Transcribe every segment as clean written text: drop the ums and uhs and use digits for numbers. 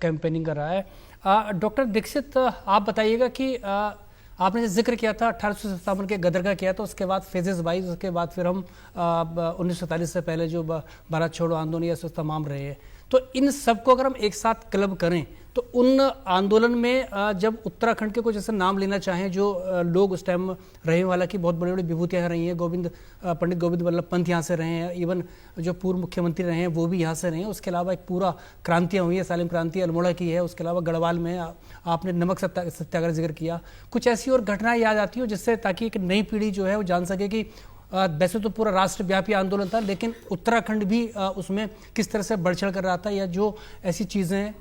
Campaigning कर रहा है। डॉक्टर दीक्षित, आप बताइएगा कि आपने जिक्र किया था 1857 के गदर का किया था, उसके बाद फेजेस वाइज, उसके बाद फिर हम 1947 से पहले जो भारत छोड़ो आंदोलन या तमाम रहे हैं, तो इन सबको अगर हम एक साथ क्लब करें तो उन आंदोलन में जब उत्तराखंड के कुछ ऐसे नाम लेना चाहें जो लोग उस टाइम रहे वाला की बहुत बड़ी बड़ी विभूतियाँ रही हैं, पंडित गोविंद वल्लभ पंत यहाँ से रहे हैं, इवन जो पूर्व मुख्यमंत्री रहे हैं वो भी यहाँ से रहे हैं, उसके अलावा एक पूरा क्रांतियाँ हुई है, सालिम क्रांति अल्मोड़ा की है, उसके अलावा गढ़वाल में आपने नमक सत्याग्रह जिक्र किया, कुछ ऐसी और घटनाएं याद आती हो जिससे ताकि एक नई पीढ़ी जो है वो जान सके कि वैसे तो पूरा राष्ट्रव्यापी आंदोलन था लेकिन उत्तराखंड भी उसमें किस तरह से बढ़ चढ़ कर रहा था, या जो ऐसी चीज़ें।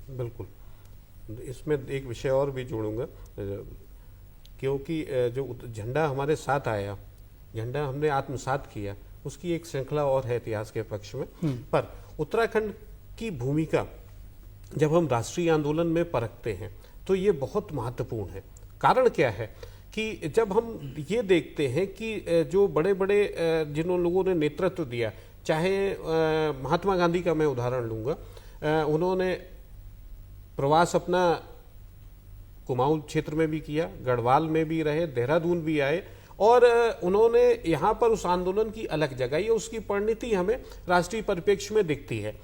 बिल्कुल, इसमें एक विषय और भी जोड़ूंगा, क्योंकि जो झंडा हमारे साथ आया, झंडा हमने आत्मसात किया, उसकी एक श्रृंखला और है इतिहास के पक्ष में। पर उत्तराखंड की भूमिका जब हम राष्ट्रीय आंदोलन में परखते हैं तो ये बहुत महत्वपूर्ण है। कारण क्या है कि जब हम ये देखते हैं कि जो बड़े बड़े जिन लोगों ने नेतृत्व दिया, चाहे महात्मा गांधी का मैं उदाहरण लूंगा, उन्होंने प्रवास अपना कुमाऊं क्षेत्र में भी किया, गढ़वाल में भी रहे, देहरादून भी आए और उन्होंने यहाँ पर उस आंदोलन की अलग जगह, ये उसकी परिणति हमें राष्ट्रीय परिप्रेक्ष्य में दिखती है।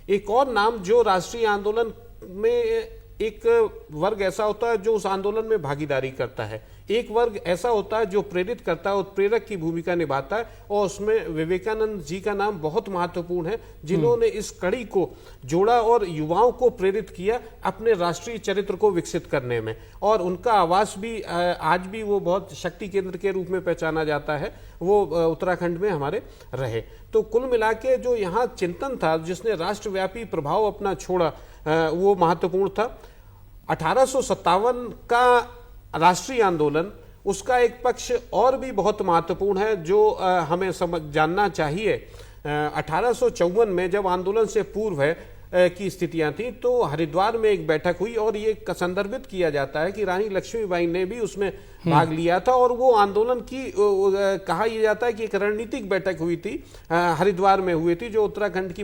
एक और नाम जो राष्ट्रीय आंदोलन में, एक वर्ग ऐसा होता है जो उस आंदोलन में भागीदारी करता है, एक वर्ग ऐसा होता है जो प्रेरित करता है, उत्प्रेरक की भूमिका निभाता है, और उसमें विवेकानंद जी का नाम बहुत महत्वपूर्ण है, जिन्होंने इस कड़ी को जोड़ा और युवाओं को प्रेरित किया अपने राष्ट्रीय चरित्र को विकसित करने में। और उनका आवास भी आज भी वो बहुत शक्ति केंद्र के रूप में पहचाना जाता है, वो उत्तराखंड में हमारे रहे। तो कुल मिला के जो यहाँ चिंतन था जिसने राष्ट्रव्यापी प्रभाव अपना छोड़ा, वो महत्वपूर्ण था। 1857 का राष्ट्रीय आंदोलन, उसका एक पक्ष और भी बहुत महत्वपूर्ण है जो हमें जानना चाहिए। 1854 में जब आंदोलन से पूर्व है की स्थितियां थी तो हरिद्वार में एक बैठक हुई और ये संदर्भित किया जाता है कि रानी लक्ष्मीबाई ने भी उसमें भाग लिया था, और वो आंदोलन की कहा यह जाता है कि एक रणनीतिक बैठक हुई थी, हरिद्वार में हुई थी, जो उत्तराखंड की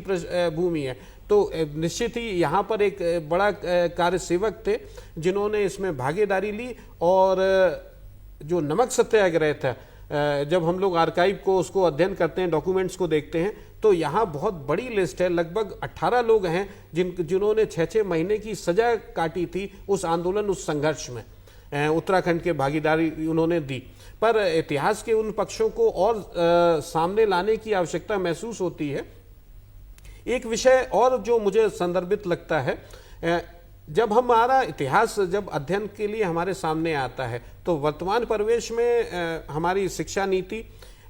भूमि है। तो निश्चित ही यहाँ पर एक बड़ा कार्यसेवक थे जिन्होंने इसमें भागीदारी ली। और जो नमक सत्याग्रह था, जब हम लोग आर्काइव को उसको अध्ययन करते हैं, डॉक्यूमेंट्स को देखते हैं, तो यहाँ बहुत बड़ी लिस्ट है, लगभग 18 लोग हैं जिन्होंने 6-6 महीने की सजा काटी थी उस आंदोलन, उस संघर्ष में। उत्तराखंड के भागीदारी उन्होंने दी। पर इतिहास के उन पक्षों को और सामने लाने की आवश्यकता महसूस होती है। एक विषय और जो मुझे संदर्भित लगता है, जब हमारा इतिहास जब अध्ययन के लिए हमारे सामने आता है तो वर्तमान परिवेश में हमारी शिक्षा नीति,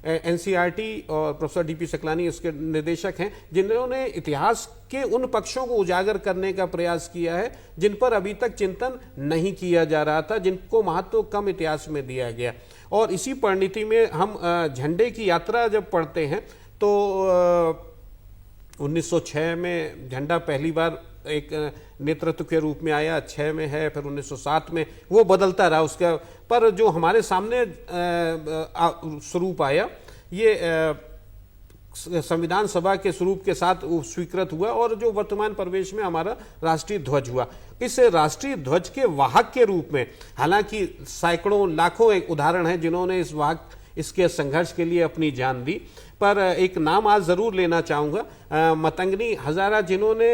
एनसीईआरटी और प्रोफेसर डीपी सकलानी इसके निर्देशक हैं, जिन्होंने इतिहास के उन पक्षों को उजागर करने का प्रयास किया है जिन पर अभी तक चिंतन नहीं किया जा रहा था, जिनको महत्व कम इतिहास में दिया गया। और इसी परिणति में हम झंडे की यात्रा जब पढ़ते हैं तो 1906 में झंडा पहली बार एक नेतृत्व के रूप में आया, 6 में है, फिर 1907 में वो बदलता रहा उसका। पर जो हमारे सामने स्वरूप आया, ये संविधान सभा के स्वरूप के साथ स्वीकृत हुआ और जो वर्तमान परिवेश में हमारा राष्ट्रीय ध्वज हुआ। इस राष्ट्रीय ध्वज के वाहक के रूप में, हालांकि सैकड़ों लाखों एक उदाहरण है जिन्होंने इसके संघर्ष के लिए अपनी जान दी, पर एक नाम आज जरूर लेना चाहूंगा, मतंगनी हजारा, जिन्होंने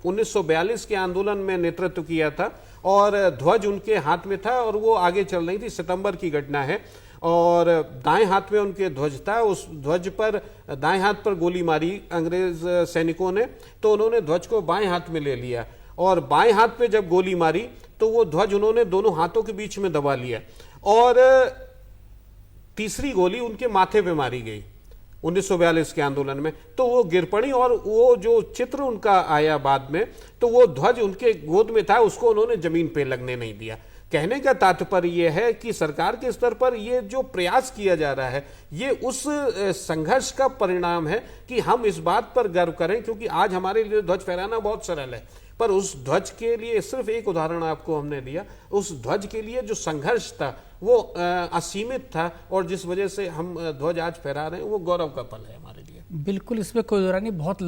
1942 के आंदोलन में नेतृत्व किया था और ध्वज उनके हाथ में था और वो आगे चल रही थी। सितंबर की घटना है और दाएं हाथ में उनके ध्वज था, उस ध्वज पर दाएं हाथ पर गोली मारी अंग्रेज सैनिकों ने, तो उन्होंने ध्वज को बाएं हाथ में ले लिया और बाएं हाथ पे जब गोली मारी तो वो ध्वज उन्होंने दोनों हाथों के बीच में दबा लिया और तीसरी गोली उनके माथे पे मारी गई 1942 के आंदोलन में, तो वो गिर पड़ी। और वो जो चित्र उनका आया बाद में, तो वो ध्वज उनके गोद में था, उसको उन्होंने जमीन पे लगने नहीं दिया। कहने का तात्पर्य यह है कि सरकार के स्तर पर ये जो प्रयास किया जा रहा है, ये उस संघर्ष का परिणाम है कि हम इस बात पर गर्व करें, क्योंकि आज हमारे लिए ध्वज फहराना बहुत सरल है, पर उस ध्वज के लिए, सिर्फ एक उदाहरण आपको हमने दिया, उस ध्वज के लिए जो संघर्ष था वो असीमित था, और जिस वजह से हम ध्वज आज फहरा रहे हैं वो गौरव का पल है हमारे लिए। बिल्कुल, इसमें कोई दो राय नहीं। बहुत